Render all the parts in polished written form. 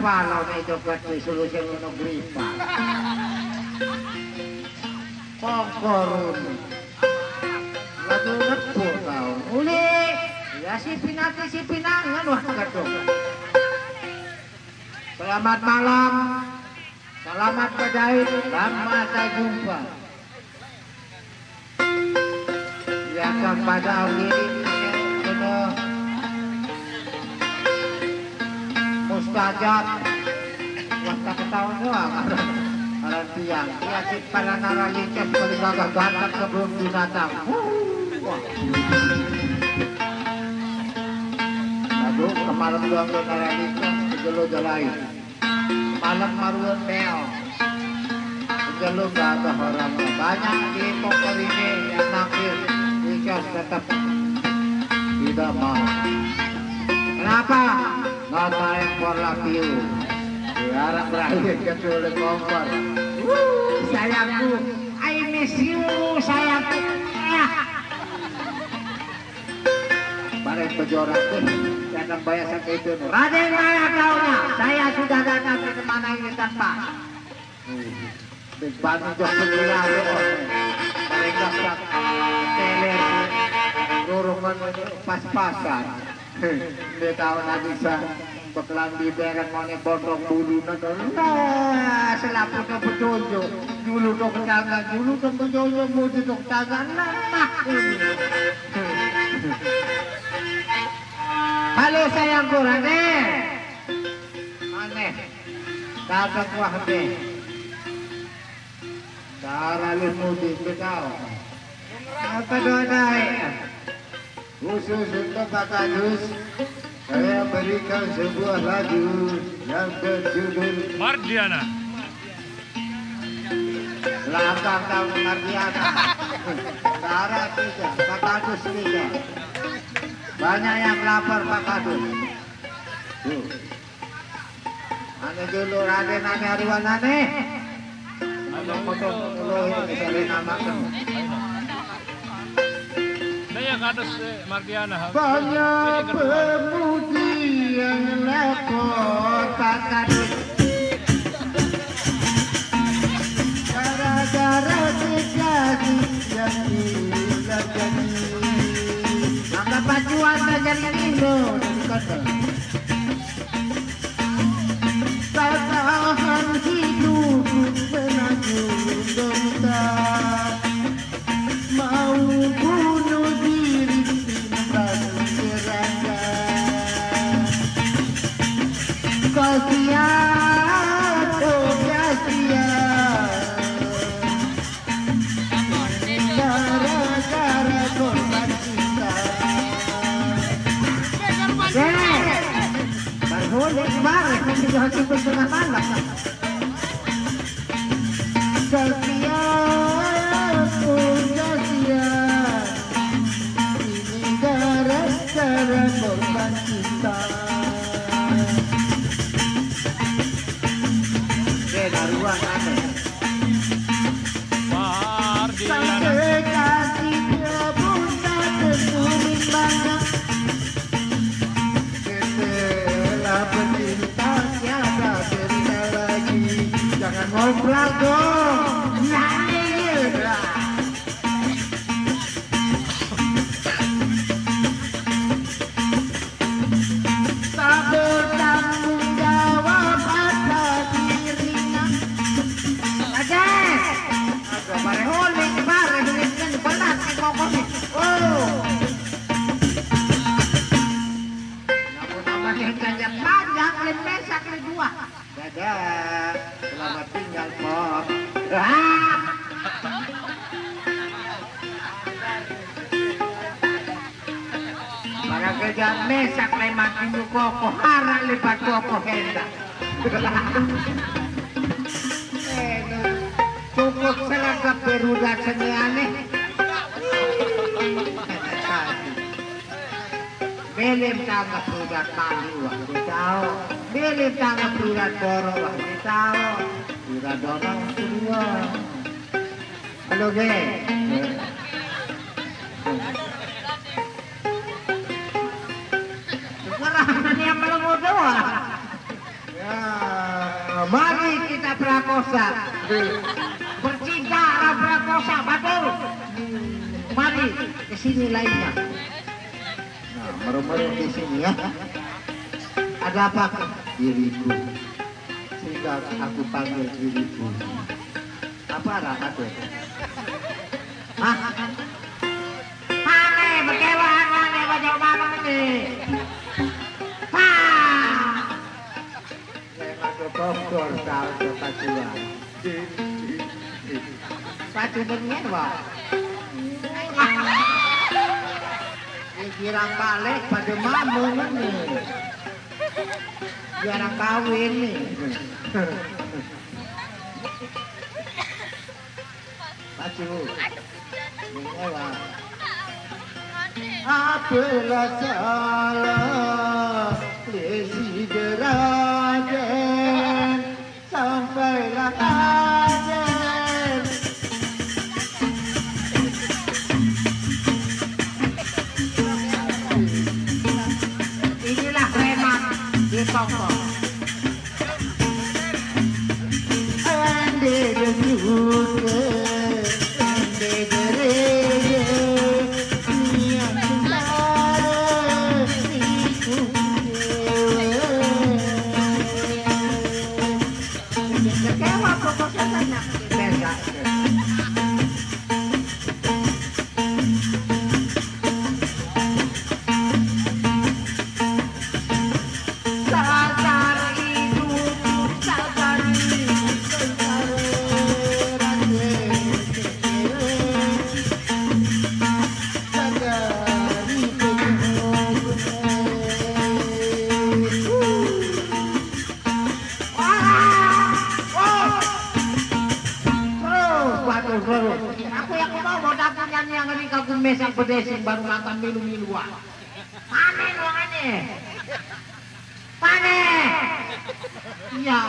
palaw na idokat may solusyon ng gripa. Pangkoron. Lagunat po tao. Uli! Sipin natin, sipin na. Ano ang gato? Selamat malam. Selamat kajahit. Lama tayo jumpa. Ya kepada diri kena mustajab waktu ketahuan doang orang tiang dia si para naralikas paling gagah ganteng sebelum binatang. Lalu kemarin doang ke naralikas kejelo jalain malam maruan meo kejelo gak ada orang banyak di poker ini yang nakir tetap tidak mau. Kenapa? Nggak ekor lagi. Sekarang berakhir kecuali kompor. Sayangku, I miss you, sayangku. Bareng pejorak tuh, jangan bayar sakit itu. Raden mana kaunya? Saya sudah datang ke mana ini tanpa. Bantu jok segera mereka tak teler dorongan pas-pasan. Dia tahu nanti bisa beklan biberan mau nebodong dulu nah selaputnya pejojo dulu dong jangan dulu dong pejojo mudi dong jangan nah halo sayangku Raden aneh datang wah deh cara lu mudi tahu apa doa khusus untuk Kakak Dus saya berikan sebuah lagu yang berjudul Mardiana. Langkah tahun Mardiana. Cara tiga, Kakak Dus tiga. Banyak yang lapar Kakak Dus. Tuh. Ane dulu Raden ane Ariwan ane. Ada foto dulu ini bisa dinamakan. Saya kados Mardiana. Banyak pemudi yang lapor Kakak Dus. Gara-gara dikasih yang dilajani. Maka pacuan menjadi Indo. Tak tahan hidup menanggung dosa. Mau bunuh diri timbang serangga. Kasihan, oh kasihan. Gara-gara korban cinta. Berboleh kemarin kan juga hati bertengah malam. Kasihan, oh kasihan. Ini gara-gara korban cinta. Ruang ada. Mardiana. Kekasih bunda tersulit banyak. Setelah bercinta tiada cerita lagi. Jangan ngobrol dong. Nangis. Tak bertanggung jawab atas dirinya. Raden, aku barehole kemarin dengan belas kokosi. Oh. Nama-nama yang gajah panjang dan besak kedua. Dadah, selamat tinggal Pop. Para gajah besak lemak ibu koko harap lipat koko hendak. Cukup selangkap berudat seni aneh. Belim tanggap berudat mandi wah tahu. Belim tanggap berudat boro wah tahu. Berudat donang kedua. Halo ge. Sekarang yang melengok doa. Ya. Mari kita prakosa. Bercinta prakosa, betul. Mari ke sini lainnya. Nah, merem-merem di sini ya. Ada apa? Diriku. Sehingga aku panggil diriku. Apa arah aku? Hah? Mana berkewaan mana baca malam ini? Hah? Lewat Bogor tahu ke Pacuan. Pacu bener Pak. Kira balik pada mamu ini. Jarang kawin nih. Pacu. Menyewa. Apalah salah lesi derajan sampailah ajan. Inilah reman di toko. Ande juga. Aku yang mau dapur nyanyi yang ngeri kagum mesang pedesing baru makan milu-miluan. Panen ruangannya. Panen. Iya.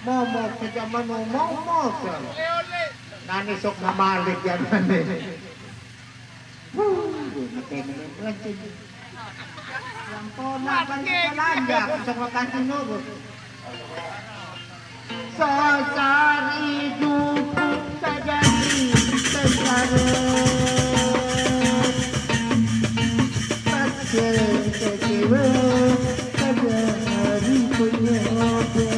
Momo kerja momo kan. Nani sok namalik ya nani. Yang ponak kan belanja sok makan nurut. Sasar hidupku saja di sejarah kecewa pada hari penyoba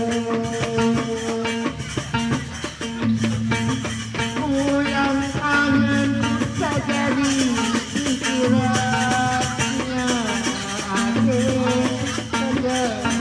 ulang angin saja di pikirannya ada saja.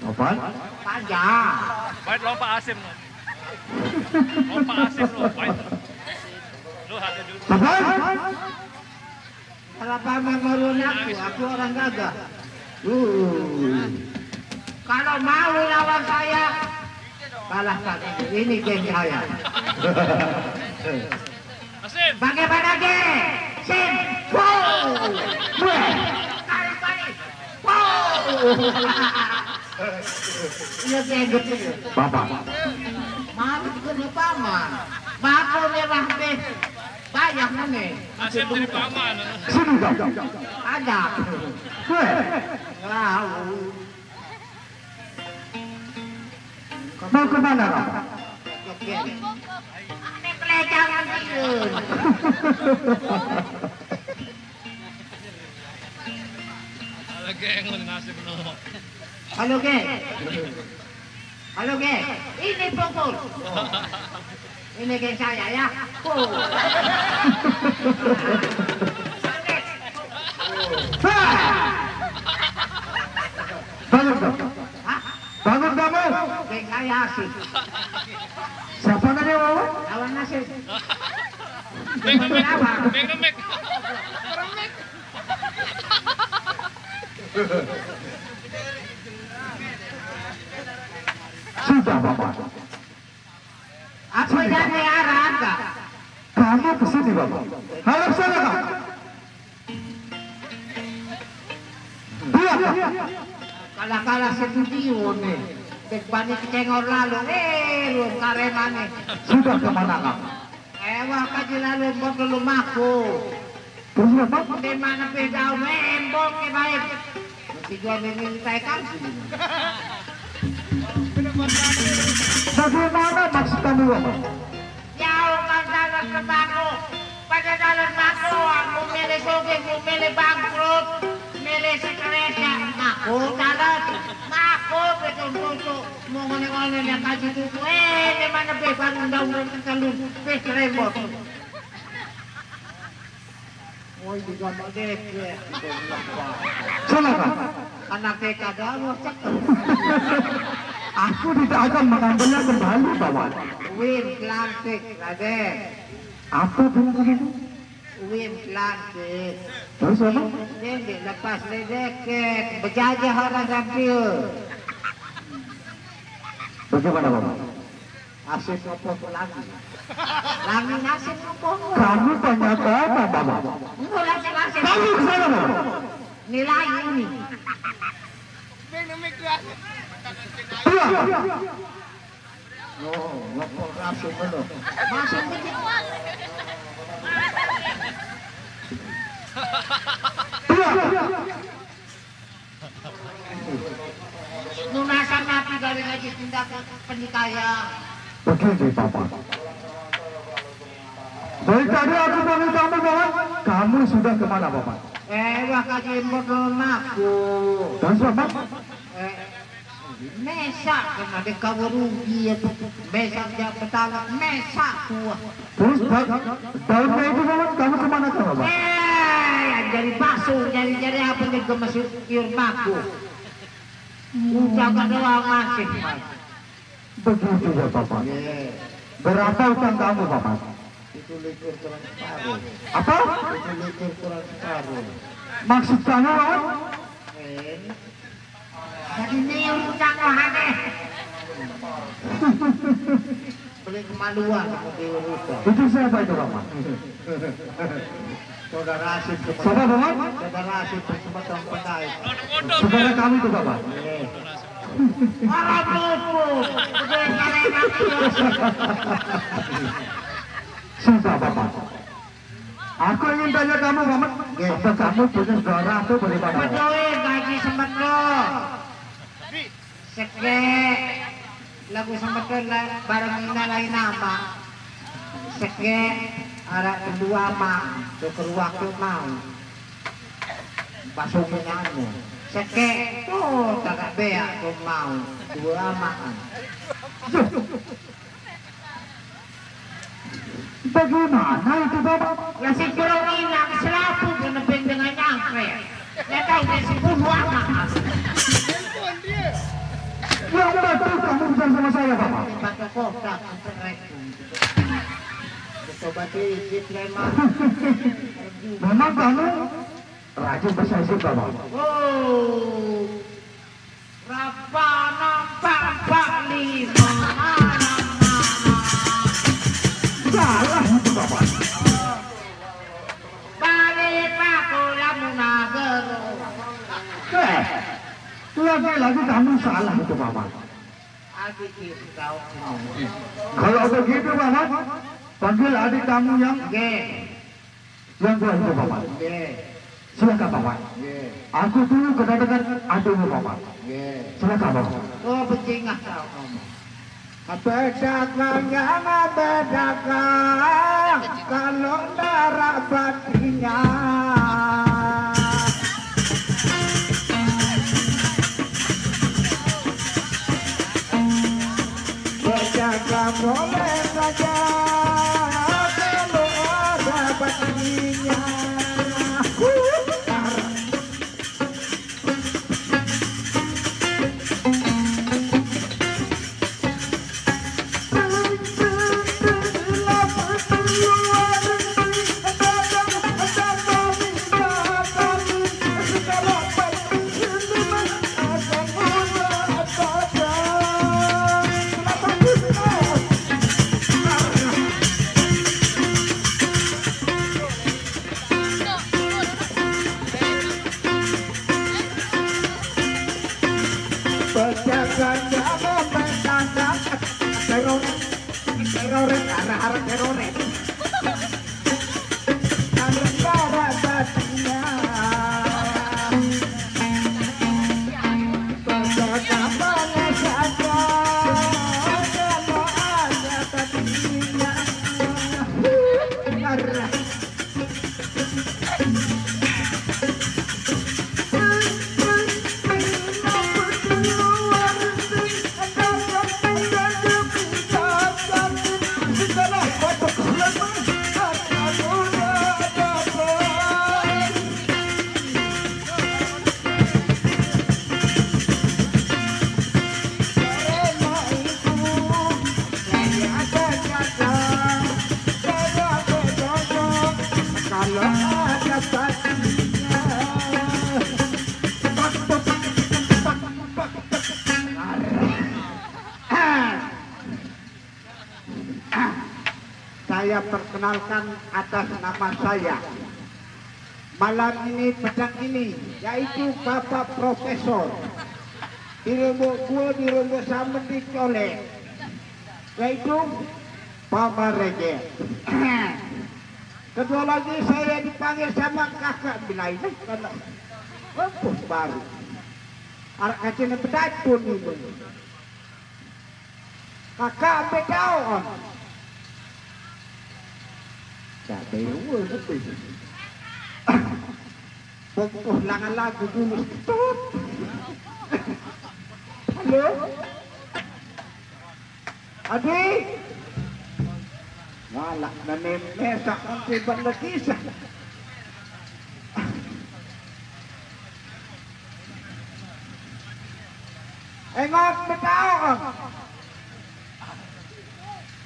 Apaan? Panjang. Baik lompa asim lo. Lompa asim lo, baik. Lo harga dulu. Apaan? Kalau paman marun aku orang gagah. Kalau mau lawan saya, kalahkan ini geng saya. Asim. Bagaimana geng? Sim. Wow. Kali-kali. Wow. Iya geng gitu. Bapak. Mari ke paman. Bako merah deh. Banyak nih. Asim jadi paman. Sini kau. Ada. Mau kemana kau? Ini pelejangan siun. Ada geng lo nasib lo. Halo geng. Halo geng, ini pukul. Ini geng saya ya. Bangun kamu. Bangun kamu. Geng saya asik. Siapa namanya Wawan? Lawan nasib. Beng remek. Beng remek. Sudah Bapak. Apa jadi arah enggak? Kamu kesini Bapak. Halo sana Kak. Dia. Kalah-kalah studio nih. Dekbani kecengor lalu, lu karemane. Sudah kemana Kak? Wah kaji lalu buat dulu maku. Terus Bapak? Di mana pedau nembok ke baik. Mesti jual ini saya kasih. Bagaimana maksud kamu Bapak? Jauh kan dalam ke baku. Pada dalam baku, aku milih sugi, aku milih bangkrut. Milih sekreta, aku dalam. Aku betul-betul mau ngomong-ngomong yang kaji tuku. Di mana bebas undang-undang kekalun. Rembot. Oh, itu gambar dek. Sana Kak. Anak TK dah, cakap. Aku tidak akan mengambilnya kembali Bapak. Win Atlantik, Raden. Apa bilang kamu? Win Atlantik. Terus apa? Ini lepas ledeket. Berjajah orang rampil. Bagaimana Bapak? Asyik apa lagi? Lagi nasib apa? Kamu tanya apa Bapak? Enggak nasib-nasib. Kamu kesana Bapak? Nilai ini. Iya. Oh, ngopol nasib dulu. Masuk dikit. Iya. Lunasan napi dari ngaji tindak penikaya. Begini Bapak. Dari tadi aku panggil kamu Bapak. Kamu sudah kemana Bapak? Wah kaji modal naku. Dan siapa? Mesa kena de kau rugi itu. Mesa dia petala mesa tua. Terus daunnya itu Bapak, kamu kemana Bapak? Yang jadi basuh, jadi apa nih ke masuk irmaku. Ucapan doang masih. Begitu ya Bapak. Berapa utang kamu Bapak? Itu likur kurang separuh. Apa? Itu likur kurang separuh. Maksud kamu Bapak? Jadi ini utang wahane. Beli kemaluan aku diurusan. Itu siapa itu Bapak? Saudara Asif Siapa Bapak? Saudara Asif bersama Tong Pedai. Saudara kami itu Bapak. Orang pupuk. Udah karena Sudah Bapak. Aku ingin tanya kamu Bapak. Apa kamu punya saudara atau bagaimana? Betul, gaji sembako. Sekre lagu sembako barang ini lain nama. Sekre ada kedua mah, dokter waktu mau. Pasukin anu. Sekre tuh tak bea tuh mau dua makan. Bagaimana itu Bapak? Ya si kurang hilang selapu kena dengan nyangkre. Ya tahu dia si buah makan. Yang betul kamu bicara sama saya Bapak. Baca kotak internet. Coba dikit lemah. Memang kamu rajin bersaisi Bapak. Oh, berapa nampak Pak Lima? Salah itu Bapak. Balik aku lamun nagero. Lagi-lagi kamu salah itu Bapak. Adik tahu. Kalau begitu Bapak, panggil adik kamu yang dua itu Bapak. Silakan Bapak. Aku dulu kedatangan adikmu Bapak. Silakan Bapak. Oh, bencingah tahu kamu. Bedakan yang bedakan kalau darah batinnya. saja kalau ada batinya. Berjaga-jaga bertanda teroris arah-arah teroris dan negara batinya. Berjaga-jaga saja kalau ada batinya. Saya perkenalkan atas nama saya malam ini petang ini, yaitu Bapak Profesor Dirombo Gua Dirombo Samen Dicolek, yaitu Papa Rege. Kedua lagi saya dipanggil sama kakak Bilai karena bos baru arak kacanya pedacun itu kakak bedaon. Jadi, pokok langan lagu dulu. Halo, Adi, malah nanem mesak nanti berlekisah. Engok bedaon,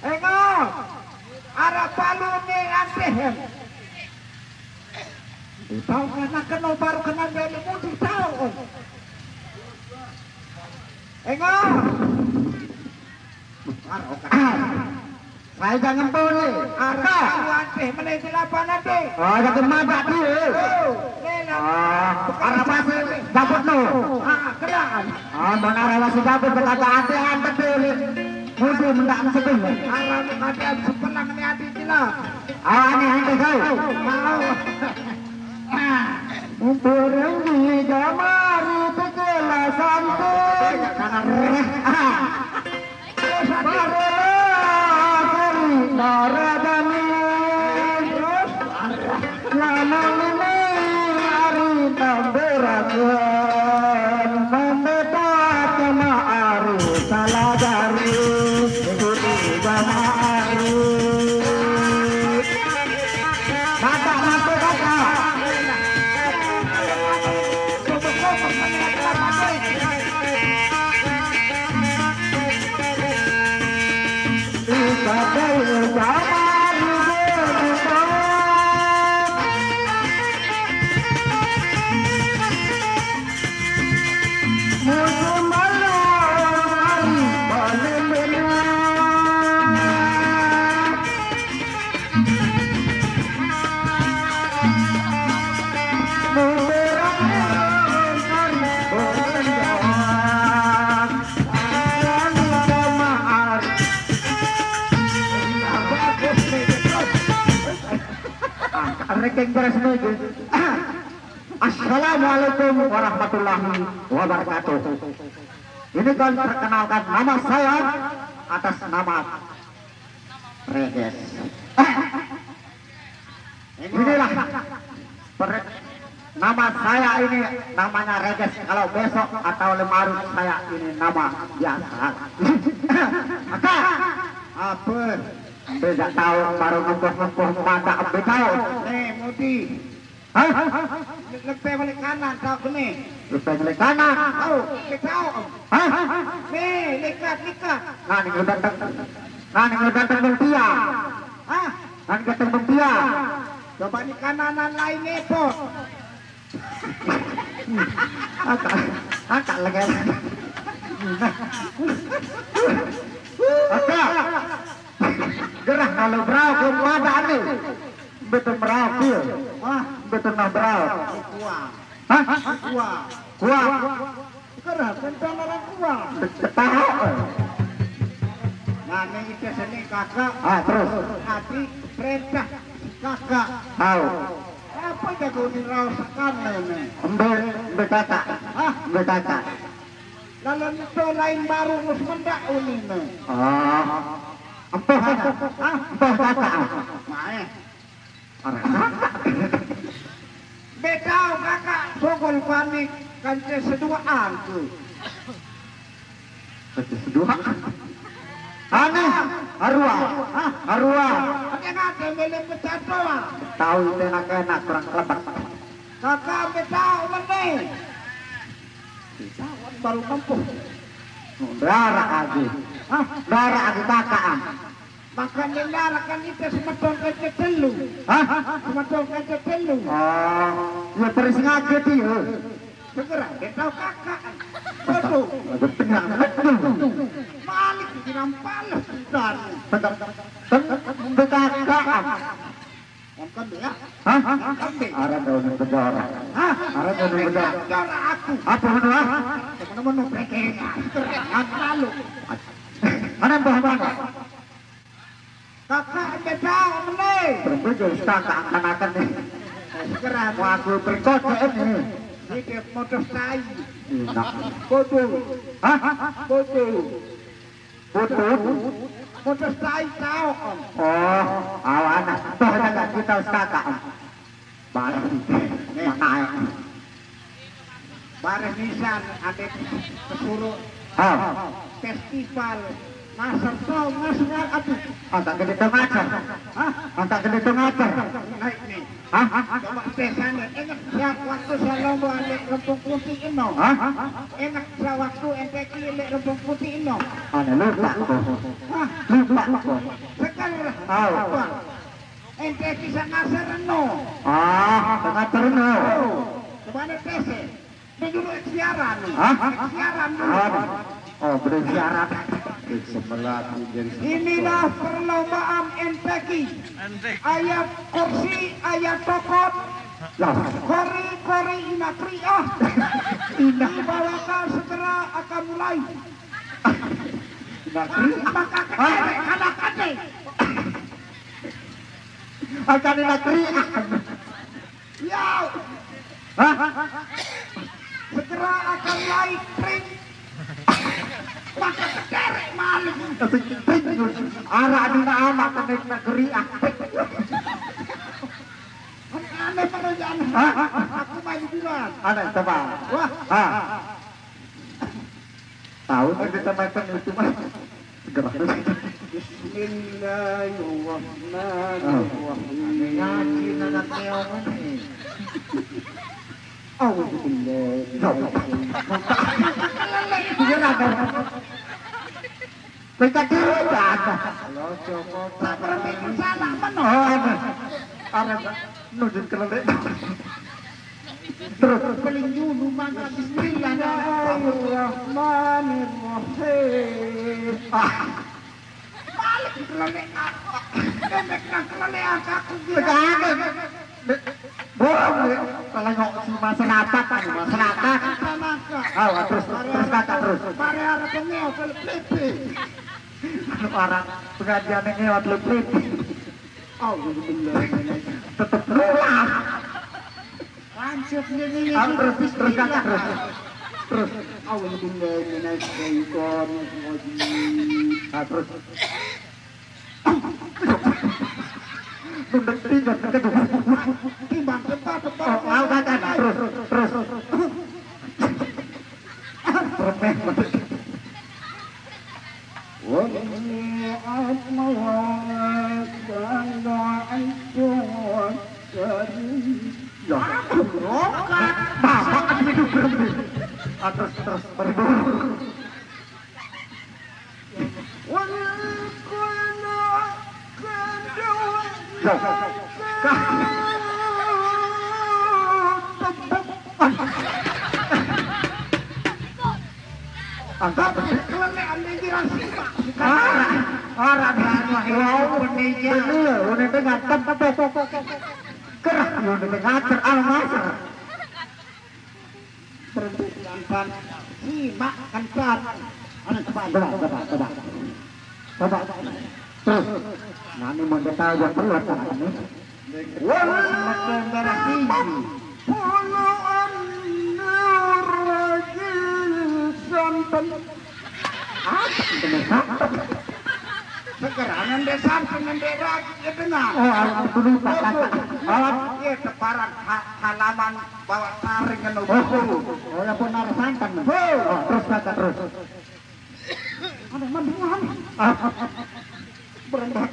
engok. Arah palu ni antehem. Tahu kena kena baru kena dari mudik tahu. Engok. Saya jangan boleh. Arah palu anteh mana delapan nanti. Oh, jadi mabak dia. Arah masih dapat no. Keraan. Mana arah masih dapat berkata anteh anteh boleh. Musuh mendak sebel. Alam ada sepelang ni hati cila. Ini hati kau. Berenggi jamari kejelasan tu. Barela naradani. Lama ini hari tamberakan. Mendekat kema ari salah dari. Assalamualaikum warahmatullahi wabarakatuh. Ini kan perkenalkan nama saya atas nama Reges. Inilah nama saya ini namanya Reges. Kalau besok atau lemari saya ini nama biasa. Maka Apa? Tidak tahu baru ngepoh mata ambil tahu. Mudi. Hah? Lebih balik kanan tahu ni. Lepas balik kanan. Tahu, tahu. Hah? Likat. Nani datang Bengtia. Hah? Nani datang Bengtia. Coba di kananan lain ni pos. Angkat lagi. Oke. Gerah kalau berau ke ada ni. Betul berau dia. Betul nak berau. Kuah. Hah? Kuah. Kuah. Kerap tentang orang kuah. Tahu. Nah, ni kita sini kakak. Terus. Hati perintah kakak. Tahu. Apa jago di rasakan ni? Ambil kakak. Ambil kakak. Lalu itu lain baru mus mendak ini ni. Empoh kakak. Empoh kakak. Mae. Betau kakak sokol panik kance seduaan tu. Sedua. Aneh. Arwah. Arwah. Ada ngake melem betatoa. Tahu itu enak kurang lebat. Kakak betau mana? Baru mampu. Darah lagi. Darah lagi kakak. Makan nilarakan itu semetong kece telu. Semetong kece telu. Ya terus ngaget dia. Segera betau kakak. Betul. Ada tengah betul. Balik dirampalas dan. Kakak. Makan dia. Arah daun berdarah. Arah daun berdarah. Cara aku. Apa mana? Mana prekernya. Aku lalu. Mana mana? Kakak betau mana? Berbeda kakak akan nih. Segera Aku berkota ini. ini motor saya. Enak. Bodoh. Bodoh. Betul. Motor saya tahu. Awan. Toh jangan kita kakak. Balik. Naik. Bareng nisan ada kesuruh festival Nasar Show Nasional Aduh. Antak gede ngajar. Antak gede ngajar. Naik nih. Coba tesanya ingat siap waktu saya lomba lek Rempung Putih ino. Ingat saya waktu NTK lek Rempung Putih ino. Ana lupa. Lupa. Sekarang. NTK sa Nasar ino. Ngajar no. Coba ada tese. Ini dulu siaran nih. Siaran dulu. Bersyarat. Inilah perlombaan NTK. Ayat kursi, ayat tokot. Kori inakriah. Dibawakan segera akan mulai. Maka kade. Akan inakriah. Ya. Segera akan mulai trik. Maka derek malu. Arah di nama ke negeri Aneh pekerjaan. Aku maju duluan. Aneh coba. Wah. Tahu kita makan itu mah. Segera. Bismillahirrahmanirrahim. Ngaji anak neong ini. Kita tidak. Kalau Joko tak berpikir salah Nujun kelelek. terus paling dulu maka Bismillahirrahmanirrahim. Balik kelelek aku. Demek kelelek aku. Bohong kalau ngok si masyarakat terus kata terus Mari arep ngeo pepe. orang pengajian ngewat lebih Alhamdulillah. tetap luah Lanjut nyanyi. terus kata terus Alhamdulillah minasyaitonir rajim. terus tunduk tinggal Timbang tempat kata terus remeh والله Angkat Kelene ane jiran simak. ora wow Indonesia. bener udah dengan tempat kerah udah ngatur almasar Kan simak kan kan. Ana cepat. coba terus nanti mau tahu yang perlu kan ini Semakin darah tinggi. Segeranan desa pengendera ya dengar. Iya teparan halaman bawa taring kan ya pun harus santan terus kata terus ada manduan. Berendah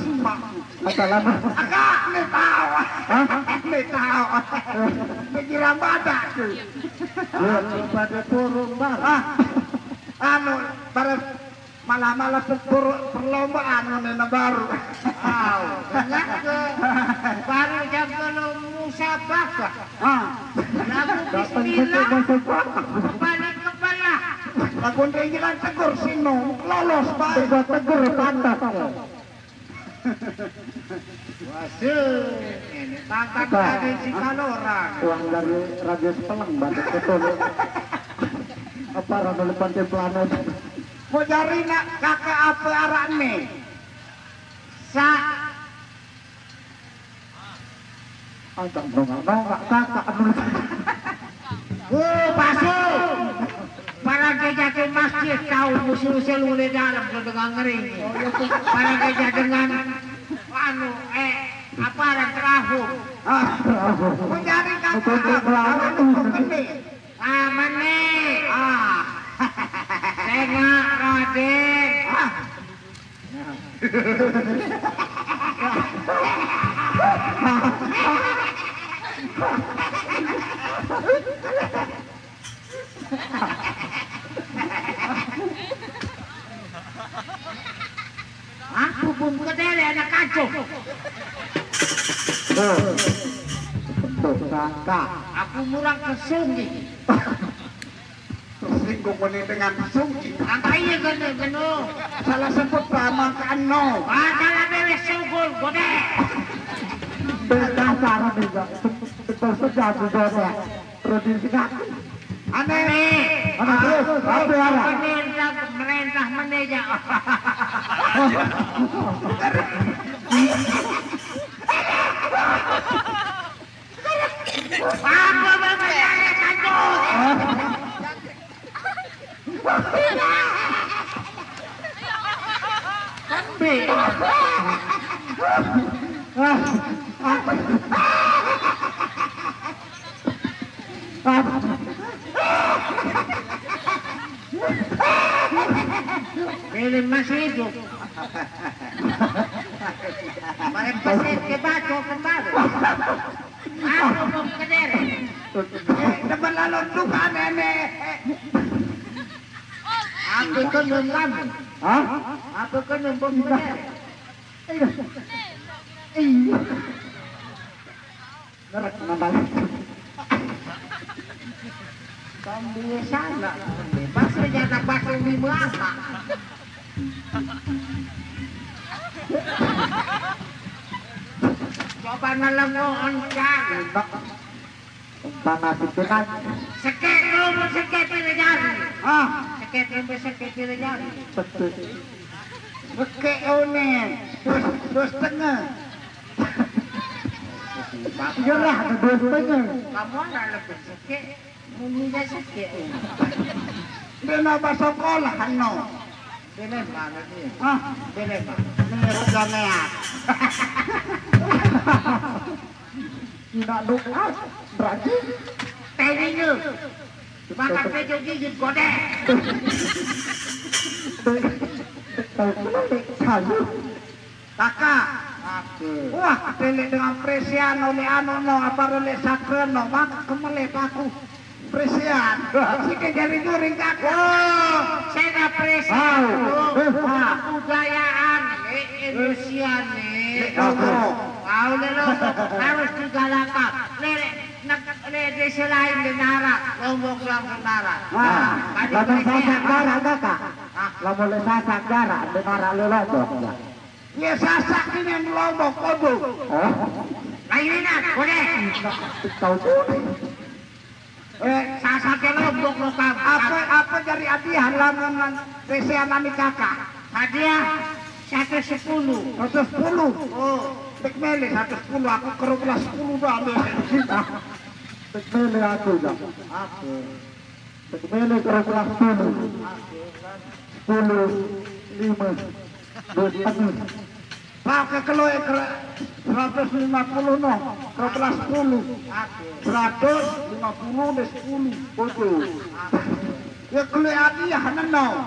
simak. masalah Agak nih tahu. Nih tahu. Pikiran badak tuh. pada turun Anu pada malah perlombaan nona baru. Banyak ke baru jam belum musabakah. Lagu bismillah balik kepala. Lagu dengan tegur sino lolos baik. tegur pantas Waduh, ini tangkap dari si Kalora. uang dari radius Peleng balik betul apa rada depan ke planet Mau cari nak kakak apa arane? Antang nongak kakak Pasu. Para kerja ke masjid tahu musuh mulai dalam kedengar ngering. Para kerja dengan anu aparat terahu. Mau cari kakak apa? Aman nih. Tengok Raden. Aku pun kedele anak kacau. kakak Aku murang kesungi. tersinggung ini dengan sungki Angkainya geno. salah sebut sama kano Salah beres sugul gode. beda cara juga betul sejak juga terus disingkat Aneh. Ana terus apa ya Merintah meneja. Apa bagaimana kacau? Pilih masih hidup. Mari pasir ke batu kembali. Aku mau ke dere. Depan lalu duka nenek. Aku kenum kamu. Hah? Aku kenum bom ke dere. Iya. Ngerak nambah. Kamu sana. Pasir jatah pasir di belakang. Coba nalangoan ka. Tanah pikiran. Sakit rumah sakit pinajari. Ah, Sakit rumah sakit pinajari. betul. Sakit unen. Dos tengah. Iyalah, ada dua setengah. Kamu ada lebih sakit. Mungkin sakit. Dia nak sekolah no. Dia mana dia? Ah, Dia menurut gameat. tidak doa. Berarti Tadinya. Makan pejo gigit godek. kayu. Kakak. Wah, pelik dengan presian oleh anu no apa oleh sakren no maka kemelep aku presian. Sike jari juring kakak. Oh, saya presian. Budayaan Indonesia nih. Kau Lombok harus digalakan. Desa lain di darat, Lombok langsung darat. Lalu sasak darah kakak. Lalu sasak darah di darat Lombok. Ya sasak ini yang Lombok kodo. Oh, Lain nak, boleh. tahu boleh. Sasaknya Lombok lokal. Apa dari hadiah halaman desa nami kakak? Hadiah 110. 110. Oh, tekmele 110. Aku keruplah 10 doang. Tekmele aku dah. Aku. Tekmele keruplah 10. 10, 5, 2, Pakai keloe 150 no. Keruplah 10. 150 deh 10. Betul. Ya keloe hadiah no.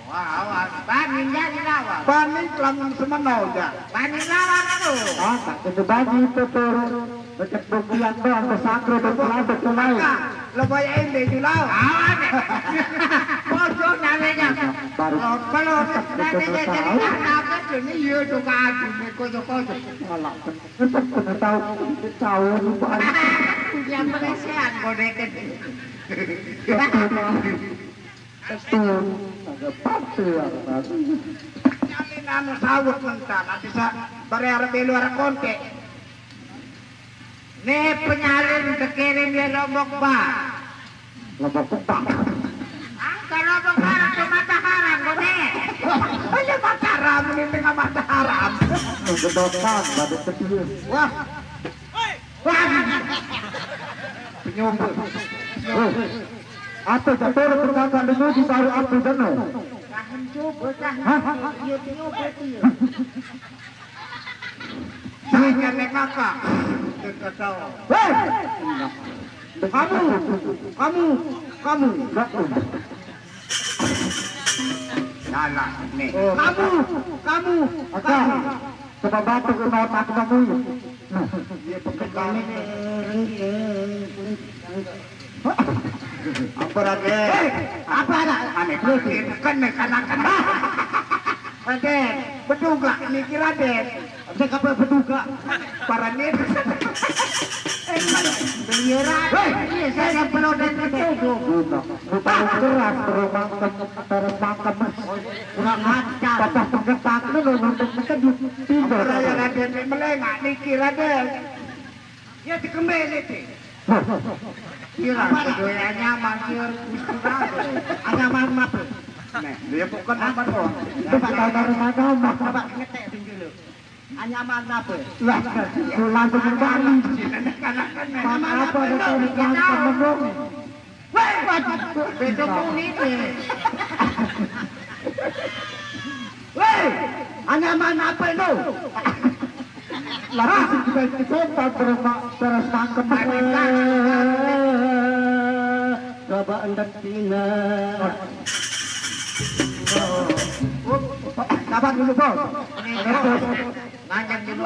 Wah, banin jadi lawan. Banin langsung semenau ya. Banin lawan tu. ah, tak kena bagi itu turun. Dekat bukian doang, bersangkru berpulang berkulai. Lebay ini tu lawan. Awan. Pojok namanya. Kalau namanya jadi apa tu ni ya tu kaki ni kocok-kocok. Alah, kena tahu lupa. Yang peresehan kau deket. Betul, agak pasti ya. Nyalin anu sawut mentah, nanti sa bareng di luar konte. Nih penyalin kekirim di Lombok Bar. Lombok petang. Angka Lombok Bar ke Mataharam, kone. Ada Mataharam ini tengah Mataharam. Gedokan, badut kecil. Wah, wah. Penyumbur. Apa jatuh perkataan dulu di baru apa jenuh? Tahan coba, tahan. Iya penyumbur dia. Saya nih kakak. Dekat tahu. Hei! Kamu, Salah nih. kamu, agak, coba batu ke bawah aku kamu. Dia pekerjaan apa lagi? Apa ada? Aneh, bukan mekanak-kanak. Ade, beduga, mikir ade. Saya kapal beduga. Para nih. Beliran. Iya, saya perlu dan betul. Lupa keras, terus makan. Kurang ajar. Patah pengetak dulu, untuk menkeduk. Tidur. Apa yang ada di melengak, mikir ade. Ya dikembali deh. Kira kedoya nyaman kira kusti nyaman apa? Nih, dia bukan apa kok. Itu tak tahu dari mana, mak. Coba ngetek dulu. Nyaman apa? Lah, langsung kembali. Mak apa ada tulisan temenung? Weh, besok ini deh. Weh, nyaman apa itu? Lapis juga kita terus tangkap. Coba anda tina. Sabar dulu bos. Lanjut dulu.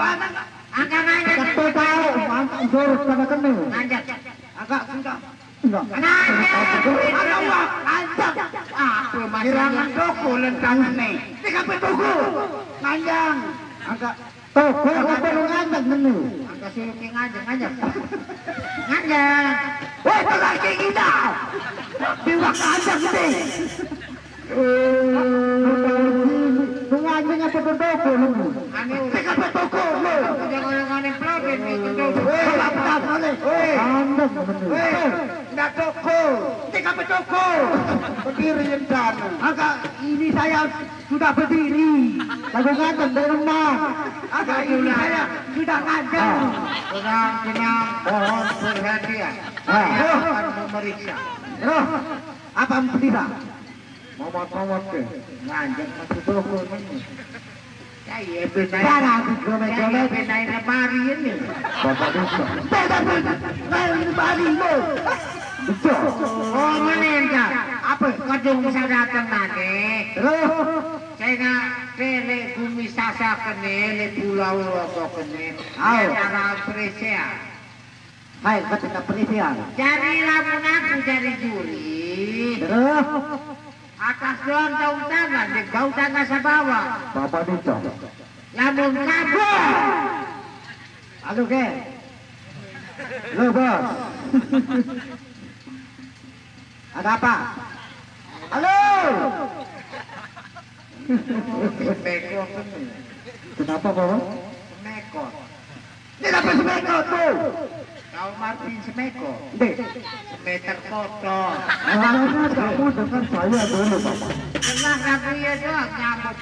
Angkat lanjut. Cepat tahu, mantap jurus kena kena. Lanjut. Agak sudah. Enggak. Lanjut. Apa masih toko lentang nih? Tiga petugu. Panjang. Agak. Tuh, aku perlu ngajak dulu. Agak suruh ngajak. Weh, telah kita. Biwak ngajak ini. Ngajak apa toko lu? Tiga petugu. Jangan nganem pelabin itu. Anda Tidak toko. Tiga petugu. Berdiri yang sana. agak ini saya sudah berdiri. Lagu ngajak dari rumah. Agak ini saya sudah ngajak. Tenang, mohon perhatian. Saya akan memeriksa. Apa tidak? Momot ke. Ngajak satu toko ini. Saya benaik. Cara digomek-gomek. Saya benaik lemari ini. Bapak bisa. Lemari lo. Bisa. Oh, meninggal. Apa? Kadung bisa datang nanti. Saya nak tele bumi sasa kene, le pulau Lombok kene. Ayo. Cara Presia. Hai, ketika perisian. Jadi lamun aku jadi juri. Terus, Atas doang daun tangan, di bau tangan sa bawah. Bapak bisa. Lamun kabur. Halo, Ge. Lo bos. Ada apa? Halo. Semeko kan. Kenapa bapak? Semeko. Ini apa semeko tuh? Kau Martin Semeko. Dek, Semeter foto. awalnya kamu dengan saya dulu bapak. Tenang aku ya doang nyambut.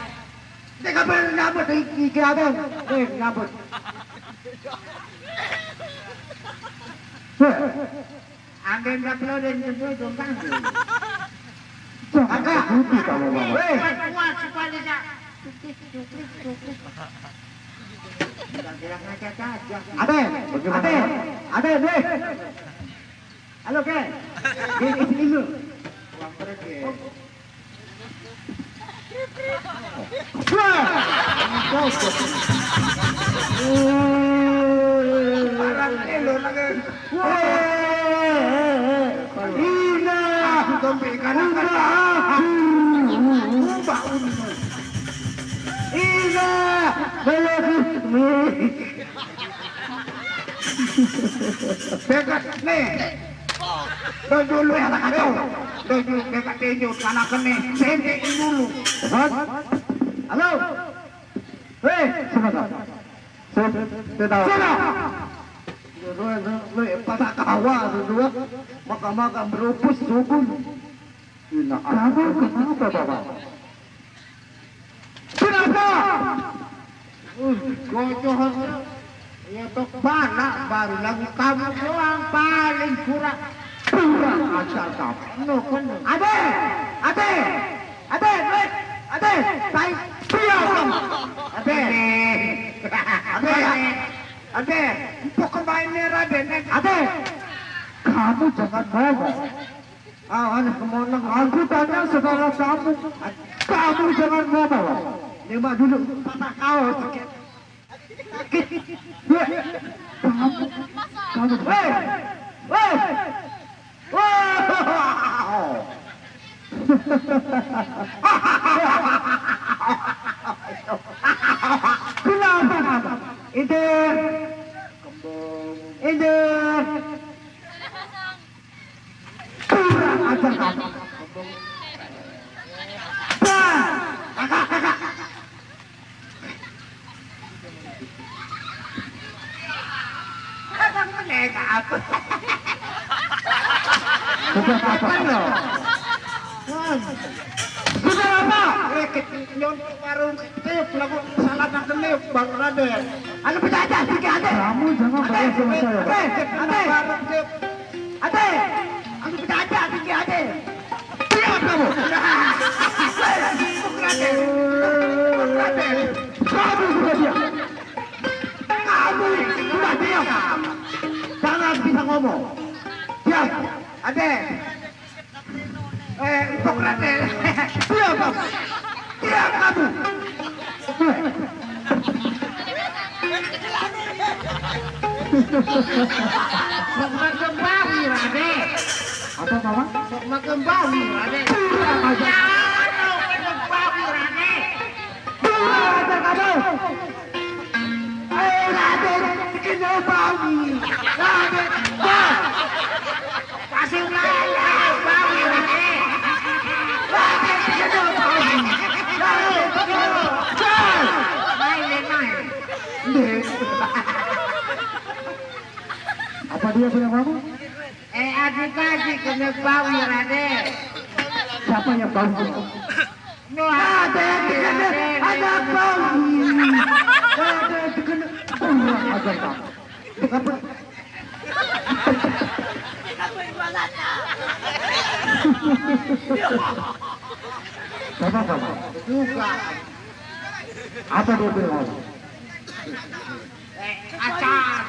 Dek, apa yang nyambut di gigi abang? Dek, nyambut. Ambil dapur dan jemput dong kan. Jangan rugi kamu bapak. Weh, kuat supaya bisa. Bilang aja saja. Ade, dek. Halo, Ke. Di sini lu. Uang pergi. Parang elo lagi. Ina, Aku tompi ikan. Ina, Bekat nih. Doy dulu ya anak kacau. Doy dulu bekat tinjau anak kene. Sente dulu. halo, hei, sebentar, sudah, lu pada kawa, dua, maka berupus subun. Kamu kenapa bapak? Kenapa? Gocoh. Ya tok balak baru lagu kamu doang paling kurang. Kurang ajar kamu. No kan. Ade, baik, siap kamu. Ade, empuk kemainnya Raden. Ade, kamu jangan ngomong. Anak kemonang. Aku tanya saudara kamu jangan ngomong. Nembak dulu. Patah kau sakit. Kamu, Wow. kenapa? Ide, kurang ajar kamu. Kakak. Kadang menega apa? Sudah apa lo? Sudah apa? Nyontok warung tiup lagu salah nak kelip Bang Raden. Ada penjahat sikit Ade. Kamu jangan bahas sama saya. Warung tiup. Ade, aku penjahat sikit Ade. Siap kamu. Bang Raden. Kamu sudah diam. Kamu sudah diam. Jangan bisa ngomong. Diam. Ade. Bang Raden. Diam kamu. Diam kamu. Sok makan bawi Raden. Apa mama? Sok makan bawi Raden. Kurang ajar. Jangan makan bawi Raden. Kurang ajar kamu. Raden, kena bawi. Raden, Kasih lala bawi Raden. Raden, kena bawi. Raden, kena. Main. Apa dia punya kamu? Adik-adik kena bawi Raden. Siapa yang bawi? No, Raden, kena ada bawi. Raden, kena. Kurang ajar kamu. Kenapa? Apa kamu? juga Apa dia punya kamu? acar.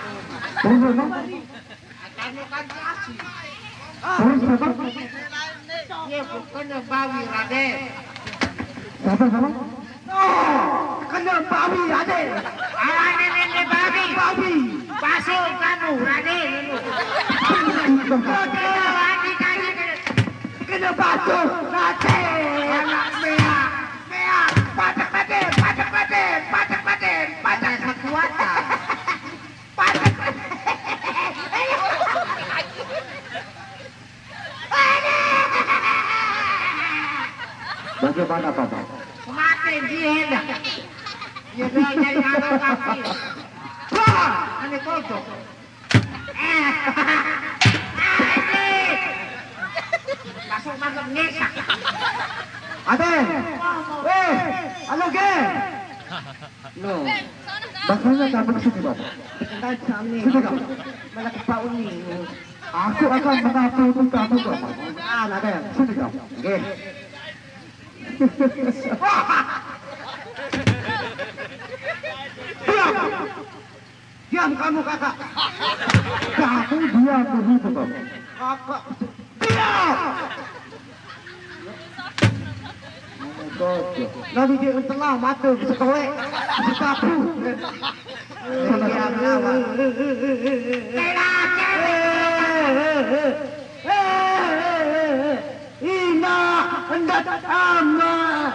Tunggu, no? Acarnya kan kasih. Terus siapa? Dia bukan bawi Raden. Siapa kamu? Kena bawi Raden. Nenek babi. Bawi. Basuh kamu Raden. Adik-adik Kena basuh Raden. anak mea. Patek Raden. Bagaimana Bapak? Semakin dia dah. Dia dah jadi anak kaki. Wah, ini kodok. Masuk ngesak. Aden! Halo geng! No. Bagaimana kamu di sini Bapak? Kita kami. Sini kamu. Malah kepauni. Aku akan mengatur kamu Bapak. Aden, sini kamu. Oke. Diam! Diam kamu kakak! Kamu diam begitu Bapak. Kakak. Diam! Nanti dia telah mata sekawek. Sekapu. Diam lawan. Ina hendak amat.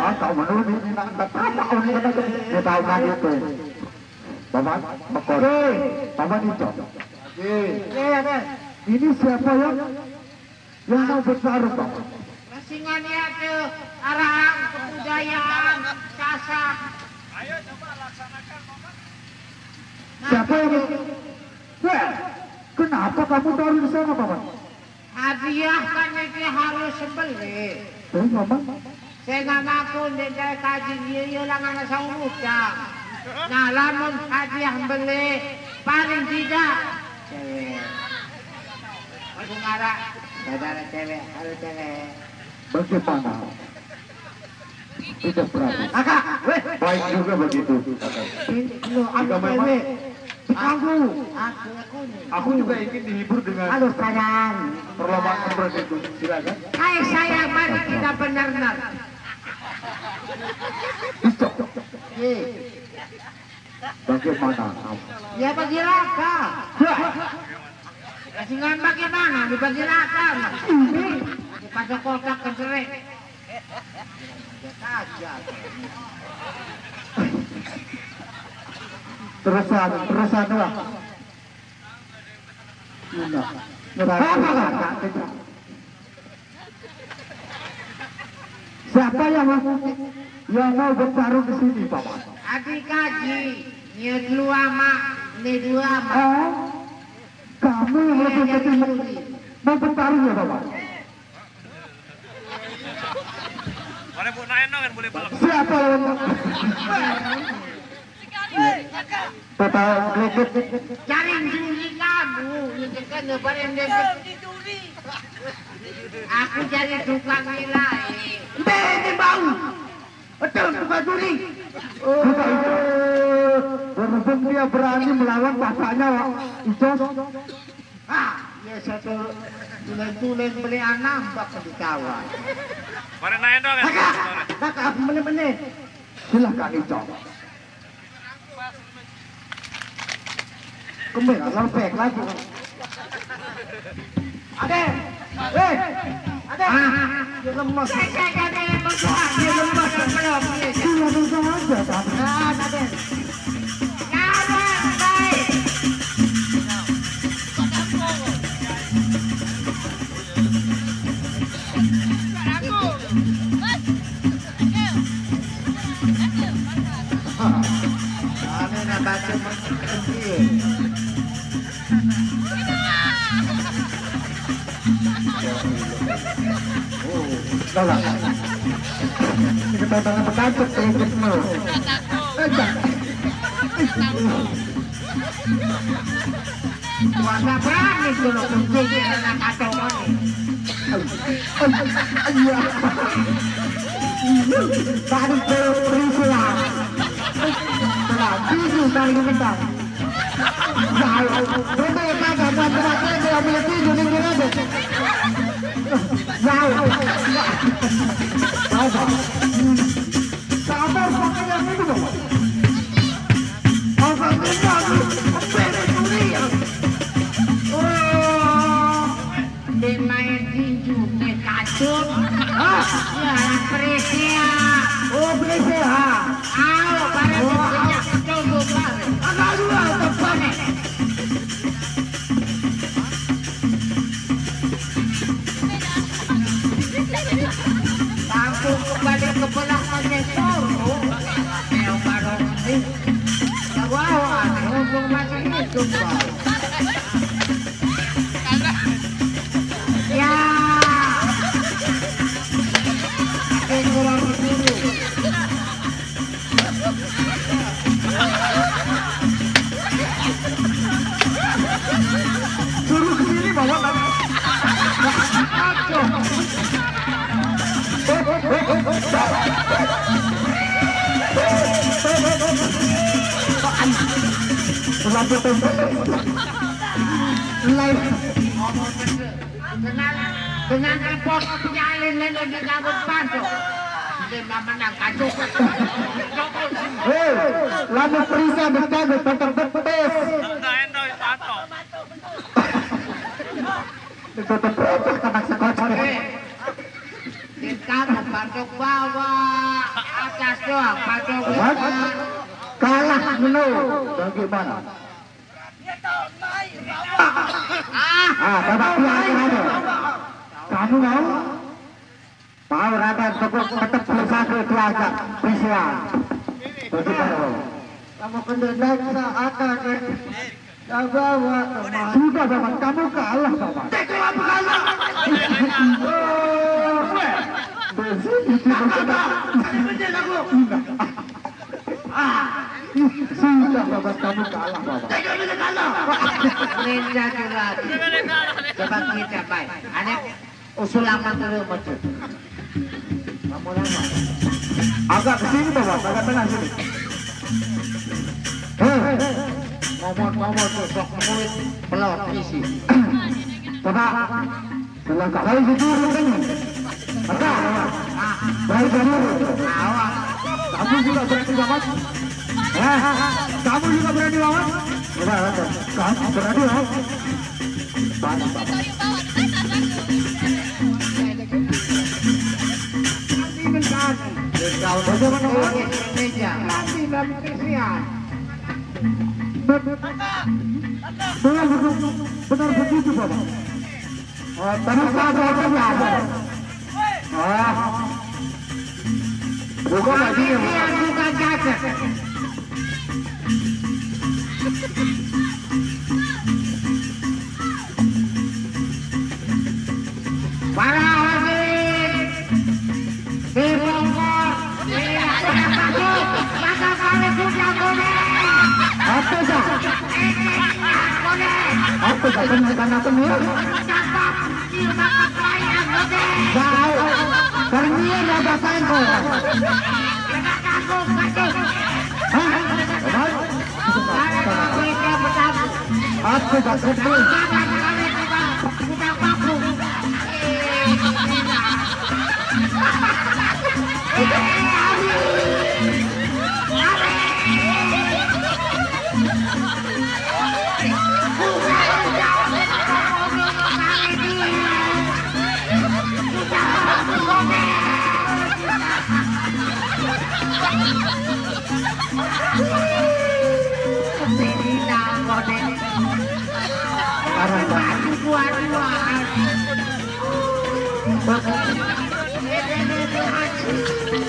Atau menurut ini nak apa orang kata dia tahu kan itu. Bapak, makor. Bapak itu. Ini siapa yang mau bertaruh Bapak? Rasingannya ke arah kebudayaan casak. Ayo coba laksanakan Bapak. Siapa yang kenapa kamu taruh di sana Bapak? Hadiah kan itu harus sebeli. Bapak? Saya nggak mampu dari kaji dia lang ang nasa utang. Nah, lamun hadiah beli paling tidak cewek. Aku ngarah saudara cewek, halo cewek. Bagaimana? Tidak Prabu. Kakak, Baik juga begitu. lu aku cewek. Diganggu. Aku juga ingin dihibur dengan Halo sayang. perlombaan seperti itu. Silakan. Hai sayang, mari kita benar-benar. Bisa. Ye, Bagaimana? ya bagi raka. Kasih ngambak gimana? Dibagi raka. Pada kotak kecerek. Ya saja. Terusan lah. Siapa yang mau bertarung di sini, Bapak? Adik kaji, ini dua mak, ini dua mak. Kamu yang lebih penting mau bertarung ya, Bapak? Boleh Bu naik kan boleh balap. Siapa yang total legit? Cari juri kamu, ini kan lebaran dia. Aku jadi tukang nilai. Ini bau. Betul, bukan juri. Berhubung dia berani melawan bapaknya, Ijos. Ya satu tulen-tulen beli anak bak di kawan. Boleh naik kan. Kakak menit-menit. Silahkan Ijos. Kembali, lempek lagi. Ade, Ade, dia lemas. Saya lemas. Dia lemas belum. Dia lemas aja, kan? Ade. Kawan, baik. Ane nak baca mesti. Lola. Kita tangan bertangkap ke semua. Kuasa berani dulu kunci dengan kata ini. Iya. Tadi perisilah. Telah tujuh kali bintang. Jauh. Benda yang kagak buat-buatnya dia boleh tujuh minggu lagi. Jauh. Sabar. Sabar pakai yang itu dong. Apa benda tu? Beres dunia. Oh, dia main tinju, dia kacung. Ya, Presia. Oh, Presia. Ayo, para punya coba bare. Agak dua tempatnya. Lampu tempat. Live. Dengan repot penyalin lain lagi gabut pasok. Hindi menang kacau. Hei, lampu perisa berjaga tetap betes. Endoy, pato. Tetap betes kanak sekocok. Kamu pasok bawah atas doang, pasok Kalah menurut. Bagaimana? Babak terakhir ada. Kamu mau? Mau rada cukup tetap berusaha ke keluarga Priscilla. Bagaimana? Kamu kena daksa akan bawa teman. Sudah bapak, kamu kalah bapak. Kalah kalah. Sudah bapak, kamu kalah bapak. Ninja curhat. Coba kita baik. Aneh usulan terus macam. Kamu lama. Agak ke sini bapak, agak tengah sini. Ngomong tuh sok murid pelawak isi. Coba, selangkah kali itu kan? Maka, baik dulu. Awak. Kamu juga berani banget. Kamu juga berani banget. Kamu berani banget. Panas bapak. Kau bagaimana meja? Nanti dalam kesian. Benar begitu bapak. Tanah saja ada. Bukan lagi yang bukan cacat. Para hadirin di Bogor, maka kali sudah kuning. apa sah? Apa sah kenakan apa nih? Jauh. Karena ada tangko. Apa sah kedua?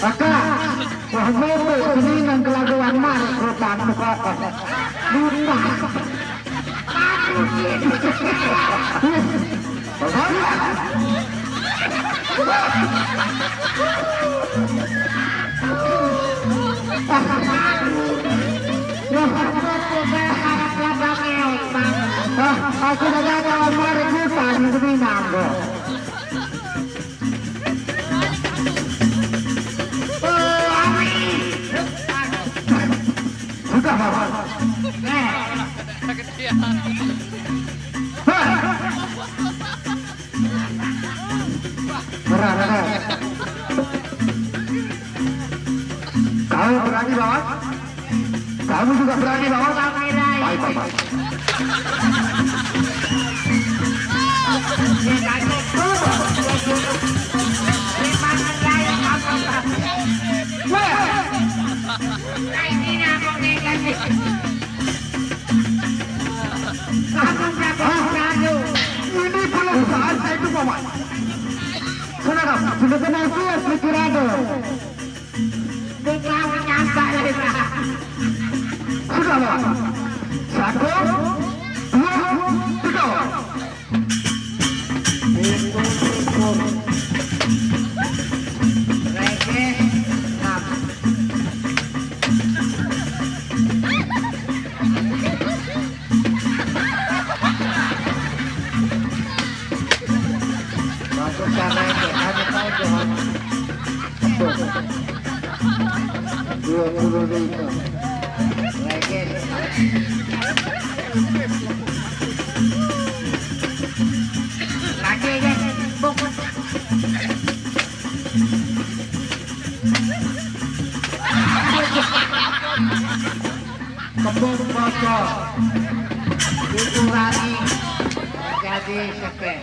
Maka, wahmoto ini ng kelaguan mas, rutan muka lupa. Aku dah ada omar hutan di Nanggo. Sudah bapak. Merah. Kamu berani bawa? Kamu juga berani bawa? Baik bapak. Ini belum saatnya itu bapak. Kenapa? Sudah kena siap sekiranya. Sudah bapak. 1, 2, 3. Lagi deh, bungkus. Kembung bocor dikurangi menjadi sepek.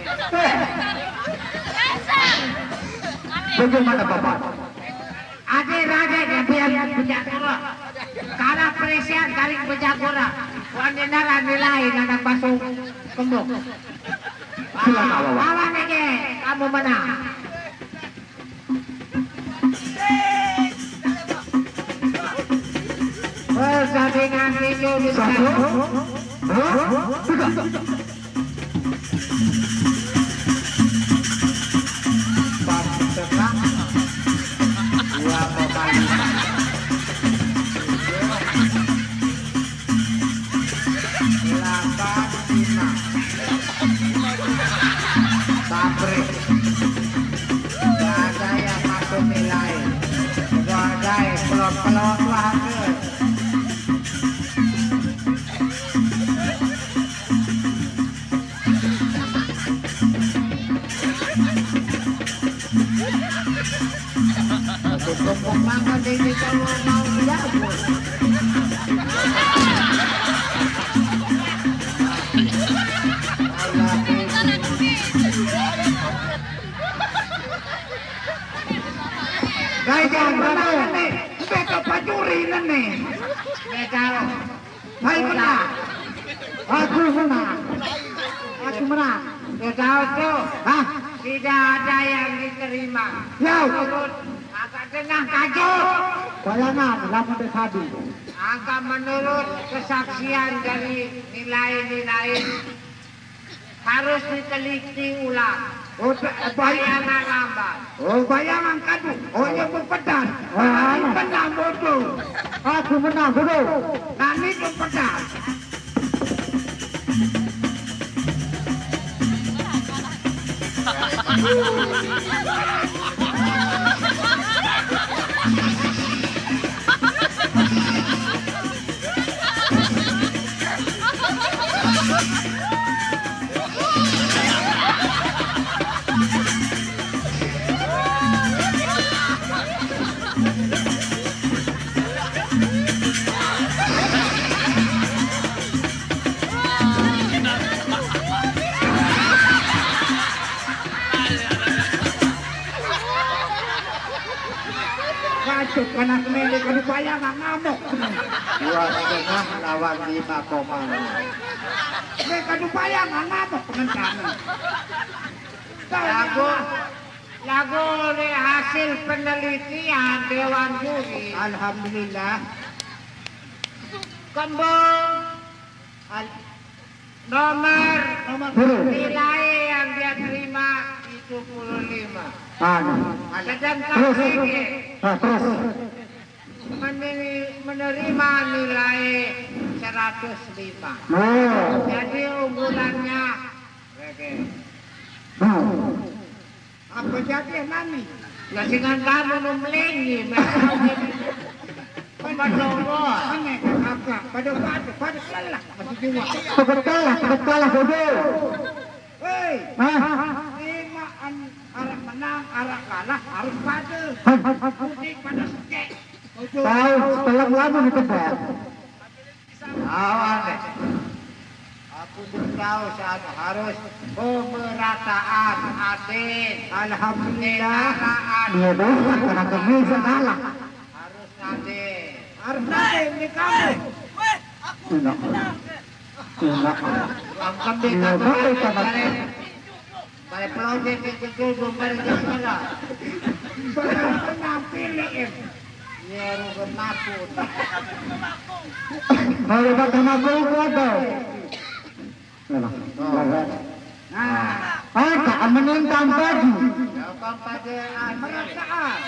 Bagaimana Bapak? Ada raga yang biar bejagora. Karena perisian kali bejagora. Wanita nilai anak basuh kembung. Silakan Bapak. Lawan lagi, kamu menang. Pertandingan itu Satu, dua, tiga. Bab tengah 2,5 Sabrik. Gak ada yang masuk nilai. Gak ada yang pelon-pelon lah. Kumpul banget ini kalau mau jago. Gajah mana nih? Beka pacuri nih. Beka. Hai menang. Aku menang. Aku menang. Beka itu, tidak ada yang diterima. Ya. Agak tengah kajuk. Bayangan, lamun tadi. Agak menurut kesaksian dari nilai-nilai harus diteliti ulang. Bayangan lambat. Oh, bayangan kadu. Oh, yang berpedas. Nani menang bodoh. Aku menang bodoh. Nani berpedas. Masuk kena kemele kadu bayangan ngamuk. 2,5 lawan 5,5. Kadu bayangan ngamuk pengencan. Lagu oleh hasil penelitian Dewan Juri. Alhamdulillah. Kembung nomor nilai yang dia terima 75. Sedangkan ini menerima nilai 105. Jadi unggulannya apa jadi nani? Ya dengan kamu melengi. Aneh kakak, pada kalah masih jiwa. Kalah bodoh. Hei, arah menang, arah kalah harus pada. Putih pada secek. Tahu setelah lama ditebak. Awan deh. Aku tahu saat harus pemerataan adil. Alhamdulillah. Iya dong, karena kami kalah. Harus adil. Harus adil di kamu. Tidak. Yang kembali kamu. Pada projek itu bukan jalan. Pernah pilih. Ya rugen maput. Kalau pakai maku itu ada. Tak menentang tadi. Jawaban pada merasaan.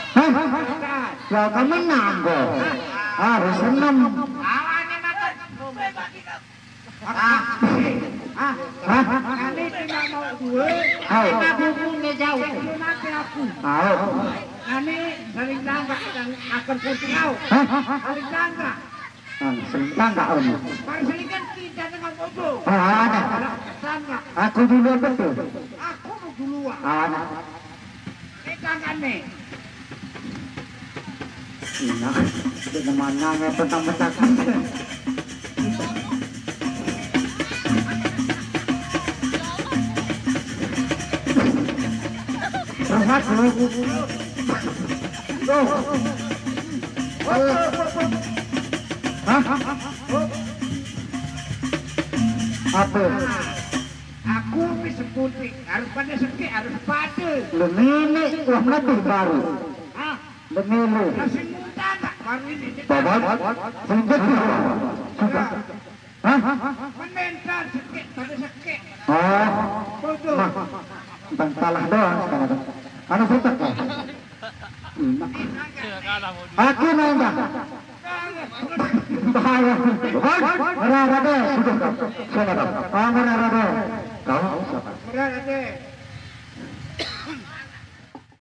Ya kamu menang. Harus senang. Awannya makan. Kami tidak mau duit. Kita bukunya jauh. Nanti aku. Tahu. Kami sering langkah dan akan kursi kau. Sering langkah. Senang nggak om? Perselingkan kita dengan bodoh. Ada. Sana, Aku duluan betul. aku mau duluan. Ada. Pegangan nih. Nah, di mana ya petang-petang. Apa? Aku bisa putih, harus pada sekit, harus pada. Lemini uang lebih baru. Hah? Lemini. Nasi muda tak baru ini. Babat, sejak sudah. Hah? Menentar sekit, pada sekit. Oh, Bodoh. nah, tentang salah doang sekarang. Anu suka kan? Akala mo. Aku nanda. Bahaya. Rada deh, sudah kau. Saya kata, kamu rada deh. Kau siapa? Berada deh.